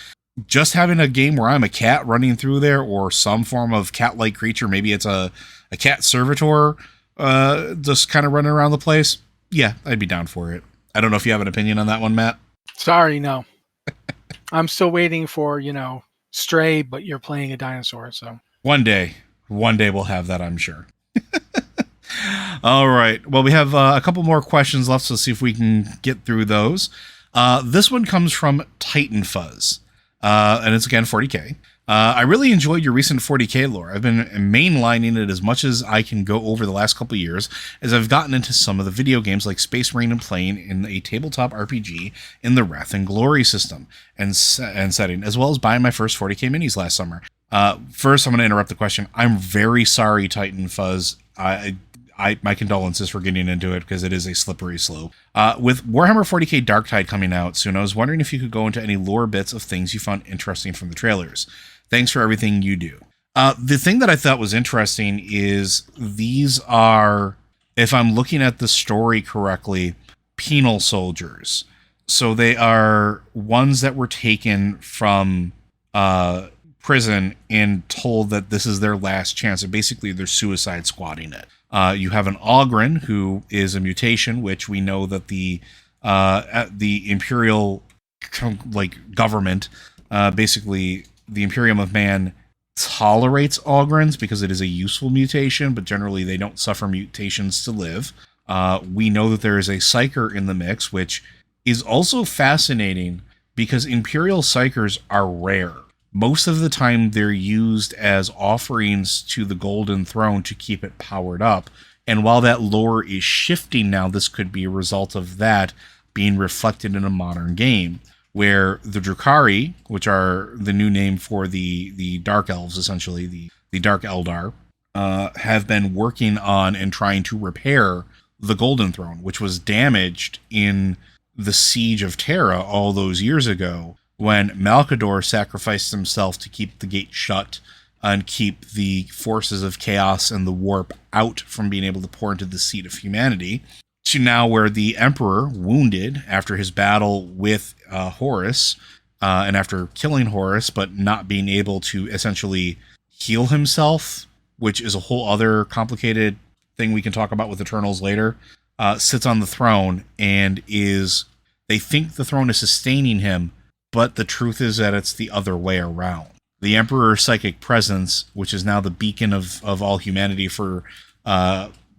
Just having a game where I'm a cat running through there, or some form of cat-like creature, maybe it's a cat servitor, just kind of running around the place. Yeah, I'd be down for it. I don't know if you have an opinion on that one, Matt. Sorry, no. I'm still waiting for, Stray, but you're playing a dinosaur, so. One day we'll have that, I'm sure. All right. Well, we have a couple more questions left, so let's see if we can get through those. This one comes from Titan Fuzz, and it's again 40K. I really enjoyed your recent 40K lore. I've been mainlining it as much as I can go over the last couple years, as I've gotten into some of the video games like Space Marine and playing in a tabletop RPG in the Wrath and Glory system and setting, as well as buying my first 40K minis last summer. First, I'm going to interrupt the question. I'm very sorry, Titan Fuzz. My condolences for getting into it, because it is a slippery slope. With Warhammer 40K Darktide coming out soon, I was wondering if you could go into any lore bits of things you found interesting from the trailers. Thanks for everything you do. The thing that I thought was interesting is these are, if I'm looking at the story correctly, penal soldiers. So they are ones that were taken from prison and told that this is their last chance, and basically they're suicide squatting it. You have an Ogren, who is a mutation, which we know that the Imperial government, basically the Imperium of Man, tolerates Ogrens because it is a useful mutation, but generally they don't suffer mutations to live. We know that there is a Psyker in the mix, which is also fascinating because Imperial Psykers are rare. Most of the time they're used as offerings to the Golden Throne to keep it powered up. And while that lore is shifting now, this could be a result of that being reflected in a modern game, where the Drukhari, which are the new name for the Dark Elves, essentially, the Dark Eldar, have been working on and trying to repair the Golden Throne, which was damaged in the Siege of Terra all those years ago, when Malkador sacrificed himself to keep the gate shut and keep the forces of chaos and the warp out from being able to pour into the seat of humanity, to now where the Emperor, wounded after his battle with Horus, and after killing Horus, but not being able to essentially heal himself, which is a whole other complicated thing we can talk about with Eternals later, sits on the throne and they think the throne is sustaining him, but the truth is that it's the other way around. The Emperor's psychic presence, which is now the beacon of all humanity for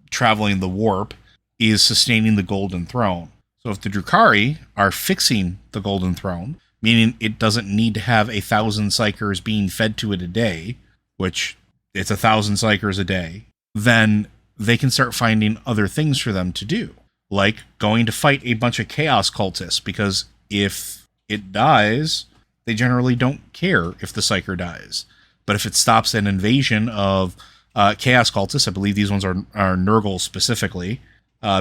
traveling the warp, is sustaining the Golden Throne. So if the Drukhari are fixing the Golden Throne, meaning it doesn't need to have 1,000 Psykers being fed to it a day, which it's 1,000 Psykers a day, then they can start finding other things for them to do, like going to fight a bunch of Chaos cultists, because if it dies, they generally don't care if the Psyker dies. But if it stops an invasion of Chaos cultists, I believe these ones are Nurgle specifically,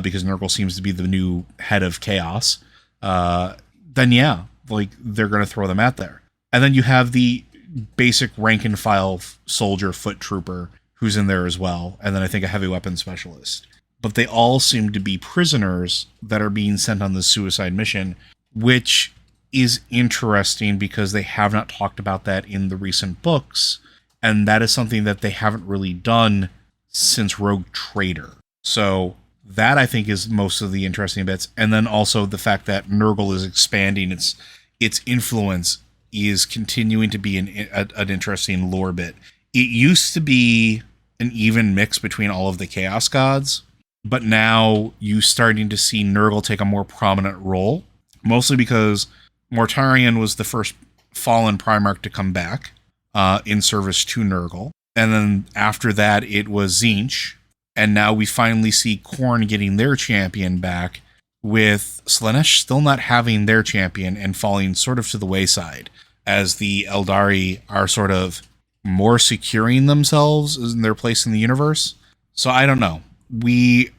because Nurgle seems to be the new head of Chaos, then yeah, they're going to throw them out there. And then you have the basic rank and file soldier foot trooper who's in there as well, and then I think a heavy weapon specialist. But they all seem to be prisoners that are being sent on this suicide mission, which is interesting because they have not talked about that in the recent books, and that is something that they haven't really done since Rogue Trader. So that, I think, is most of the interesting bits. And then also the fact that Nurgle is expanding, its influence is continuing to be an interesting lore bit. It used to be an even mix between all of the Chaos Gods, but now you're starting to see Nurgle take a more prominent role, mostly because Mortarion was the first fallen Primarch to come back in service to Nurgle. And then after that, it was Tzeentch. And now we finally see Khorne getting their champion back. with Slanesh still not having their champion and falling sort of to the wayside, as the Eldari are sort of more securing themselves in their place in the universe. So I don't know. The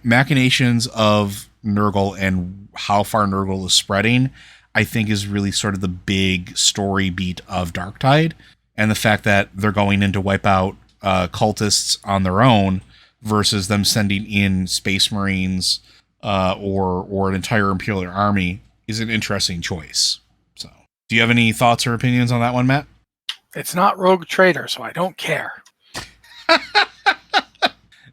machinations of Nurgle and how far Nurgle is spreading, I think is really sort of the big story beat of Darktide, and the fact that they're going in to wipe out cultists on their own versus them sending in Space Marines or an entire Imperial army is an interesting choice. So, do you have any thoughts or opinions on that one, Matt? It's not Rogue Trader, so I don't care.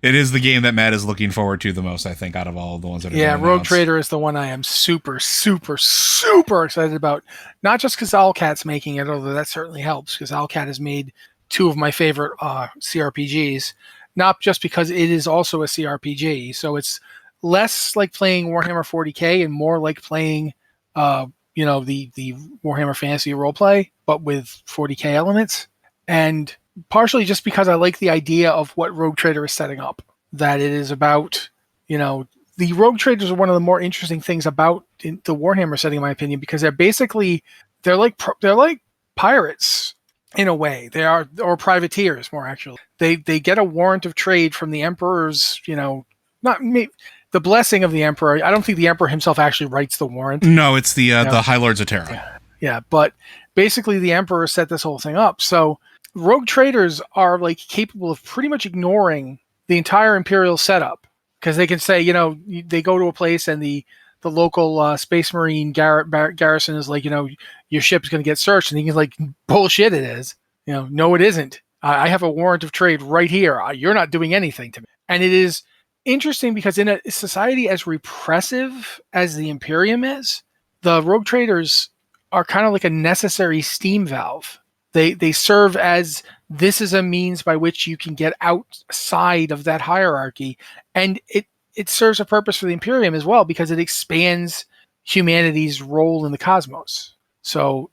It is the game that Matt is looking forward to the most, I think, out of all of the ones that are Yeah, Rogue Trader is the one I am super, super, super excited about. Not just because Owlcat's making it, although that certainly helps, because Owlcat has made two of my favorite CRPGs. Not just because it is also a CRPG, so it's less like playing Warhammer 40k and more like playing, the Warhammer Fantasy roleplay, but with 40k elements. And partially just because I like the idea of what Rogue Trader is setting up. That it is about, the Rogue Traders are one of the more interesting things about the Warhammer setting, in my opinion, because they're like pirates in a way. They are, or privateers, more actually. They get a warrant of trade from the Emperor's, the blessing of the Emperor. I don't think the Emperor himself actually writes the warrant. No, it's the High Lords of Terra. Yeah, but basically the Emperor set this whole thing up. So Rogue Traders are like capable of pretty much ignoring the entire Imperial setup, because they can say, they go to a place and the local Space Marine garrison is like, your ship's going to get searched, and he can like, bullshit, it is. No, it isn't. I have a warrant of trade right here. You're not doing anything to me. And it is interesting because in a society as repressive as the Imperium is, the Rogue Traders are kind of like a necessary steam valve. They serve as, this is a means by which you can get outside of that hierarchy. And it serves a purpose for the Imperium as well, because it expands humanity's role in the cosmos. So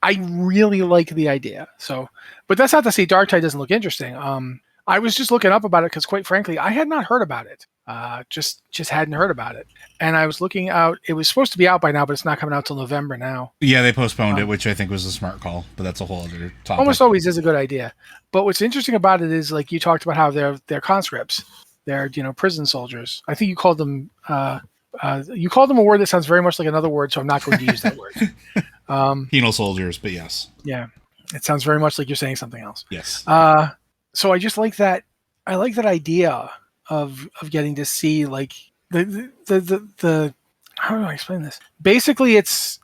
I really like the idea. So, but that's not to say Darktide doesn't look interesting. I was just looking up about it because, quite frankly, I had not heard about it. Just hadn't heard about it. And I was looking out. It was supposed to be out by now, but it's not coming out till November now. Yeah, they postponed it, which I think was a smart call, but that's a whole other topic. Almost always is a good idea. But what's interesting about it is, like you talked about, how they're conscripts. They're, prison soldiers. I think you called them a word that sounds very much like another word, so I'm not going to use that word. Penal soldiers, but yes. Yeah. It sounds very much like you're saying something else. Yes. So I just like that. I like that idea of getting to see, like, the how do I explain this? Basically, it's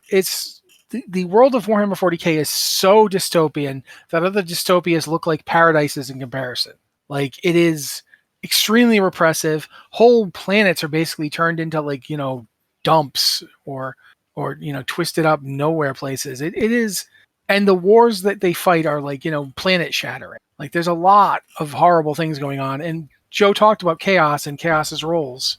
the world of Warhammer 40k is so dystopian that other dystopias look like paradises in comparison. Like, it is extremely repressive. Whole planets are basically turned into, like, dumps or twisted up nowhere places. It is, and the wars that they fight are like, planet shattering. Like, there's a lot of horrible things going on. And Joe talked about chaos and chaos's roles.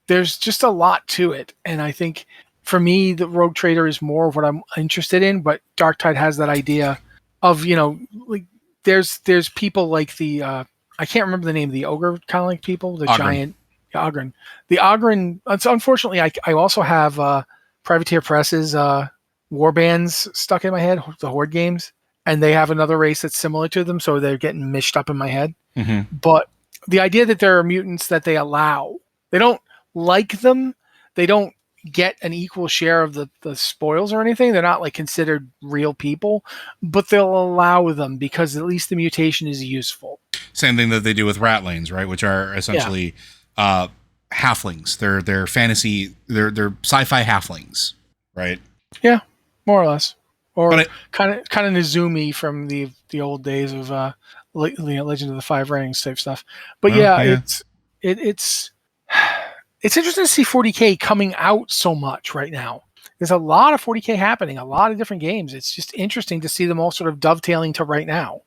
There's just a lot to it. And I think for me, the Rogue Trader is more of what I'm interested in, but Darktide has that idea of, like, there's people like the, I can't remember the name of the ogre kind of like people, the Ogren. Giant Ogren. The Ogren, unfortunately, I also have Privateer Press's warbands stuck in my head, the Horde games, and they have another race that's similar to them, so they're getting mished up in my head. Mm-hmm. But the idea that there are mutants that they allow, they don't like them, they don't get an equal share of the spoils or anything, they're not like considered real people, but they'll allow them because at least the mutation is useful. Same thing that they do with ratlings, right? Which are essentially halflings. They're fantasy, they're sci-fi halflings, right? Yeah, more or less. Or kind of Nezumi from the old days of Legend of the Five Rings type stuff. But it's interesting to see 40k coming out so much right now. There's a lot of 40k happening, a lot of different games. It's just interesting to see them all sort of dovetailing to right now.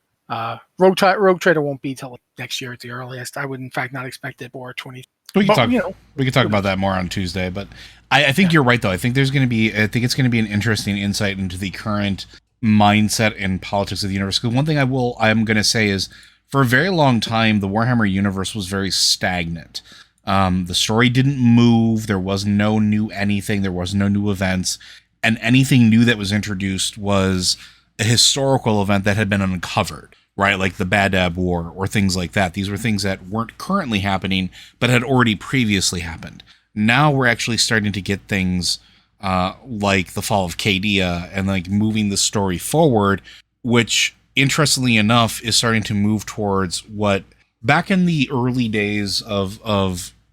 Rogue Trader won't be till next year at the earliest. I would, in fact, not expect it for 20. We can talk about that more on Tuesday, but I think you're right, though. I think it's going to be an interesting insight into the current mindset and politics of the universe. Because one thing I'm going to say is, for a very long time, the Warhammer universe was very stagnant. The story didn't move. There was no new anything. There was no new events. And anything new that was introduced was a historical event that had been uncovered, right? Like the Badab War or things like that. These were things that weren't currently happening, but had already previously happened. Now we're actually starting to get things like the fall of Cadia and like moving the story forward, which interestingly enough is starting to move towards what back in the early days of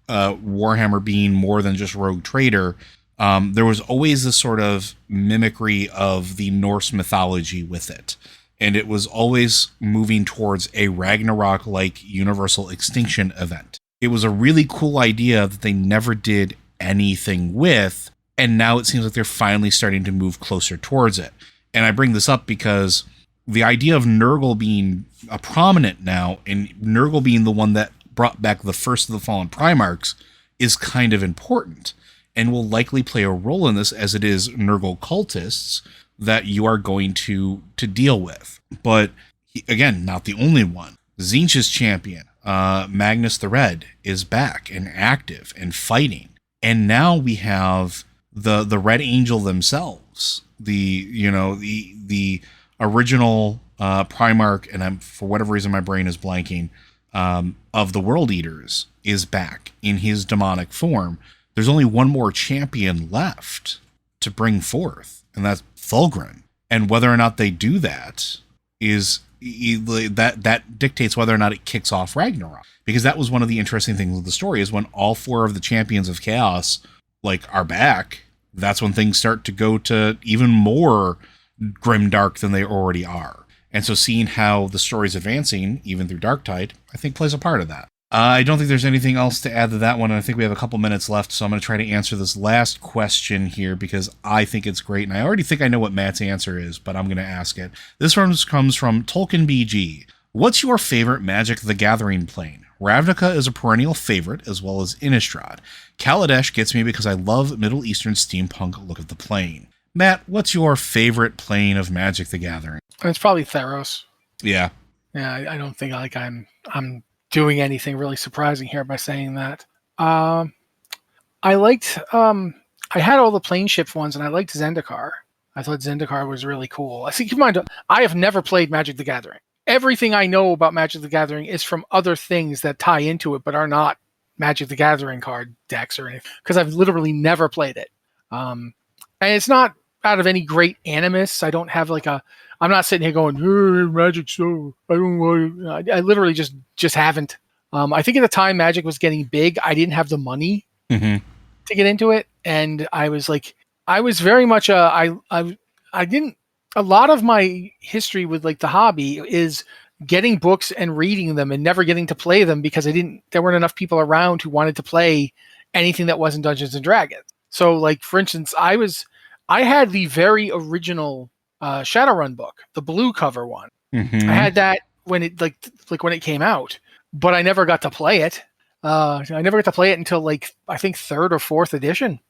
Warhammer being more than just Rogue Trader, there was always this sort of mimicry of the Norse mythology with it. And it was always moving towards a Ragnarok-like universal extinction event. It was a really cool idea that they never did anything with, and now it seems like they're finally starting to move closer towards it. And I bring this up because the idea of Nurgle being a prominent now, and Nurgle being the one that brought back the first of the fallen Primarchs, is kind of important, and will likely play a role in this, as it is Nurgle cultists that you are going to deal with. But again, not the only one. Tzeentch's champion, Magnus the Red, is back and active and fighting. And now we have the Red Angel themselves, the original Primarch, and for whatever reason my brain is blanking, of the World Eaters, is back in his demonic form. There's only one more champion left to bring forth, and that's Thulgrin. And whether or not they do that is that dictates whether or not it kicks off Ragnarok. Because that was one of the interesting things of the story, is when all four of the champions of chaos are back, that's when things start to go to even more grimdark than they already are. And so seeing how the story's advancing, even through Darktide, I think plays a part of that. I don't think there's anything else to add to that one. And I think we have a couple minutes left, so I'm going to try to answer this last question here because I think it's great. And I already think I know what Matt's answer is, but I'm going to ask it. This one comes from Tolkien BG. What's your favorite Magic the Gathering plane? Ravnica is a perennial favorite, as well as Innistrad. Kaladesh gets me because I love Middle Eastern steampunk look of the plane. Matt, what's your favorite plane of Magic the Gathering? It's probably Theros. Yeah. Yeah, I don't think I'm doing anything really surprising here by saying that. I liked I had all the plane ship ones, and I liked Zendikar. I thought Zendikar was really cool. I see, keep in mind, I have never played Magic the Gathering. Everything I know about Magic the Gathering is from other things that tie into it, but are not Magic the Gathering card decks or anything, because I've literally never played it. And it's not out of any great animus. I don't have I'm not sitting here going, Magic, so I don't want to. I literally just haven't. I think at the time Magic was getting big, I didn't have the money to get into it. And I was very much I didn't. A lot of my history with the hobby is getting books and reading them and never getting to play them because there weren't enough people around who wanted to play anything that wasn't Dungeons and Dragons. So for instance, I had the very original Shadowrun book, the blue cover one. Mm-hmm. I had that when it when it came out, but I never got to play it. I never got to play it until I think 3rd or 4th edition.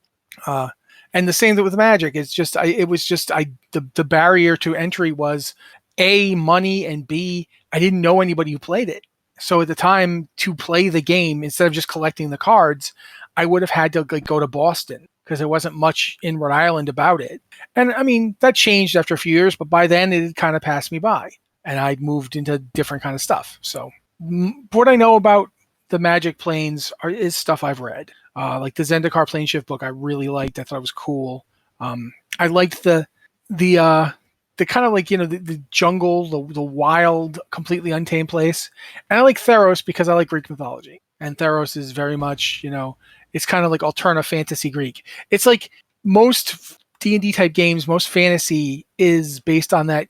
And the same with Magic. It's just the barrier to entry was A, money, and B, I didn't know anybody who played it. So at the time, to play the game, instead of just collecting the cards, I would have had to go to Boston because there wasn't much in Rhode Island about it. And I mean, that changed after a few years, but by then it had kind of passed me by and I'd moved into different kind of stuff. So what I know about the Magic planes is stuff I've read. Like the Zendikar plane shift book, I really liked. I thought it was cool. I liked the kind of the jungle, the wild, completely untamed place. And I like Theros because I like Greek mythology. And Theros is very much, it's kind of like alternative fantasy Greek. It's like most D&D type games, most fantasy is based on that,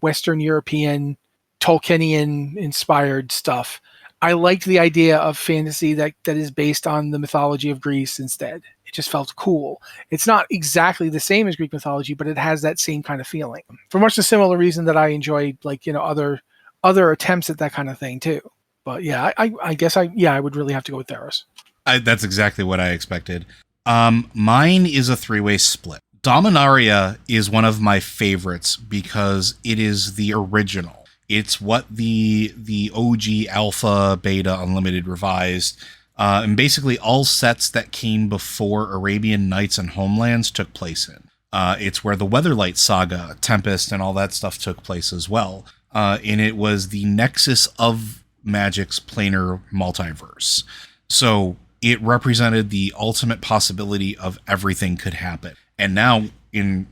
Western European, Tolkienian inspired stuff. I liked the idea of fantasy that is based on the mythology of Greece instead. It just felt cool. It's not exactly the same as Greek mythology, but it has that same kind of feeling. For much the similar reason that I enjoyed other attempts at that kind of thing too. But yeah, I guess I would really have to go with Theros. That's exactly what I expected. Mine is a 3-way split. Dominaria is one of my favorites because it is the original. It's what the OG Alpha, Beta, Unlimited, Revised And basically all sets that came before Arabian Nights and Homelands took place in. It's where the Weatherlight Saga, Tempest, and all that stuff took place as well. And it was the nexus of Magic's planar multiverse. So it represented the ultimate possibility of everything could happen. And now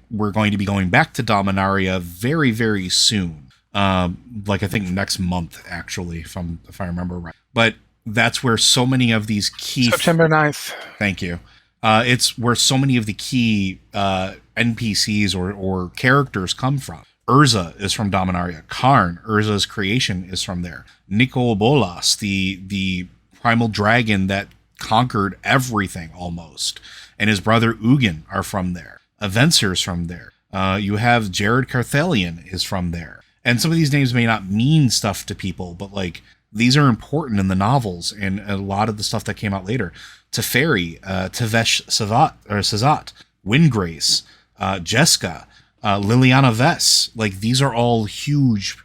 we're going to be going back to Dominaria very, very soon. Like I think next month, actually, if I remember right. But that's where so many of these key... September 9th. Thank you. It's where so many of the key NPCs or characters come from. Urza is from Dominaria. Karn, Urza's creation, is from there. Nicol Bolas, the primal dragon that conquered everything almost, and his brother Ugin are from there. Avenser's from there. You have Jared Carthalion is from there. And some of these names may not mean stuff to people, but like these are important in the novels and a lot of the stuff that came out later. Teferi, Tevesh Sazat, Windgrace, Jeska, Liliana Vess. Like these are all huge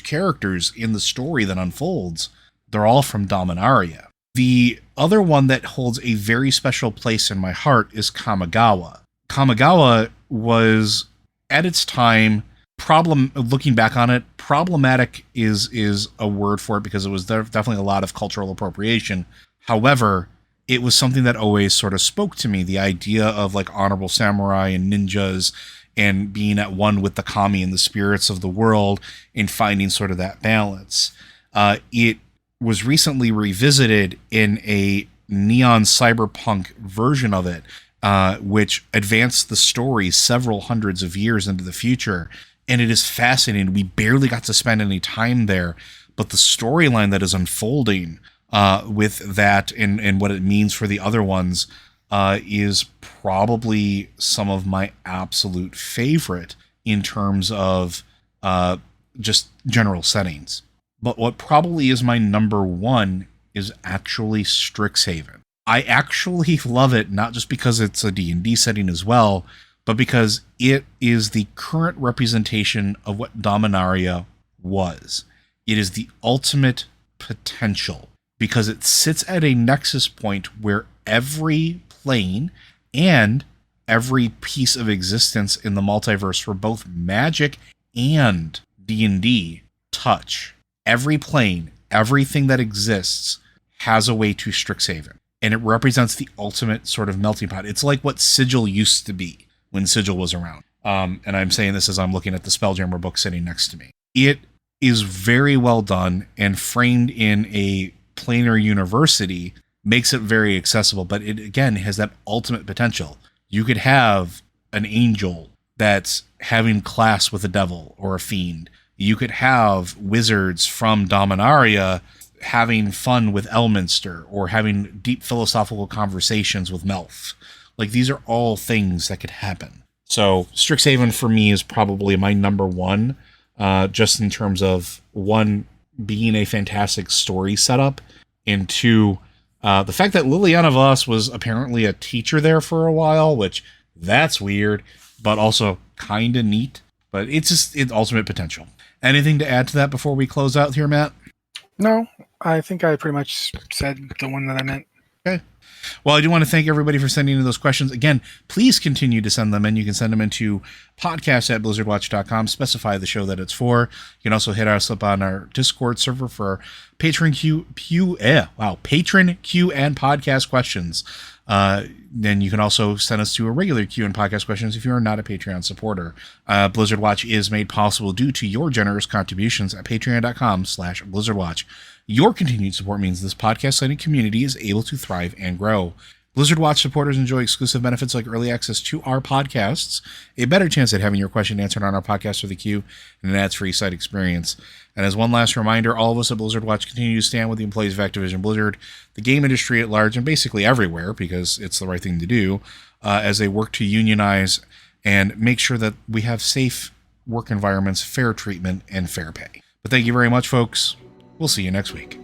characters in the story that unfolds. They're all from Dominaria. The other one that holds a very special place in my heart is Kamigawa. Kamigawa was, at its time, looking back on it, problematic is a word for it because it was definitely a lot of cultural appropriation. However, it was something that always sort of spoke to me, the idea of like honorable samurai and ninjas and being at one with the kami and the spirits of the world and finding sort of that balance. It was recently revisited in a neon cyberpunk version of it, which advanced the story several hundreds of years into the future. And it is fascinating. We barely got to spend any time there, but the storyline that is unfolding with that and what it means for the other ones is probably some of my absolute favorite in terms of just general settings. But what probably is my number one is actually Strixhaven. I actually love it, not just because it's a D&D setting as well, but because it is the current representation of what Dominaria was. It is the ultimate potential because it sits at a nexus point where every plane and every piece of existence in the multiverse for both Magic and D&D touch. Every plane, everything that exists has a way to Strixhaven. And it represents the ultimate sort of melting pot. It's like what Sigil used to be when Sigil was around. And I'm saying this as I'm looking at the Spelljammer book sitting next to me. It is very well done and framed in a planar university makes it very accessible. But it, again, has that ultimate potential. You could have an angel that's having class with a devil or a fiend. You could have wizards from Dominaria having fun with Elminster or having deep philosophical conversations with Melf. Like, these are all things that could happen. So Strixhaven for me is probably my number one, just in terms of, one, being a fantastic story setup, and two, the fact that Liliana Voss was apparently a teacher there for a while, which that's weird, but also kind of neat. But it's ultimate potential. Anything to add to that before we close out here, Matt? No, I think I pretty much said the one that I meant. Okay. Well, I do want to thank everybody for sending in those questions. Again, please continue to send them in. You can send them into podcast@blizzardwatch.com. Specify the show that it's for. You can also hit us up on our Discord server for patron Q and podcast questions. Then you can also send us to a regular Q and podcast questions if you are not a Patreon supporter. Blizzard Watch is made possible due to your generous contributions at patreon.com/BlizzardWatch. Your continued support means this podcast site and community is able to thrive and grow. Blizzard Watch supporters enjoy exclusive benefits like early access to our podcasts, a better chance at having your question answered on our podcast for the queue, and an ads-free site experience. And as one last reminder, all of us at Blizzard Watch continue to stand with the employees of Activision Blizzard, the game industry at large, and basically everywhere, because it's the right thing to do, as they work to unionize and make sure that we have safe work environments, fair treatment, and fair pay. But thank you very much, folks. We'll see you next week.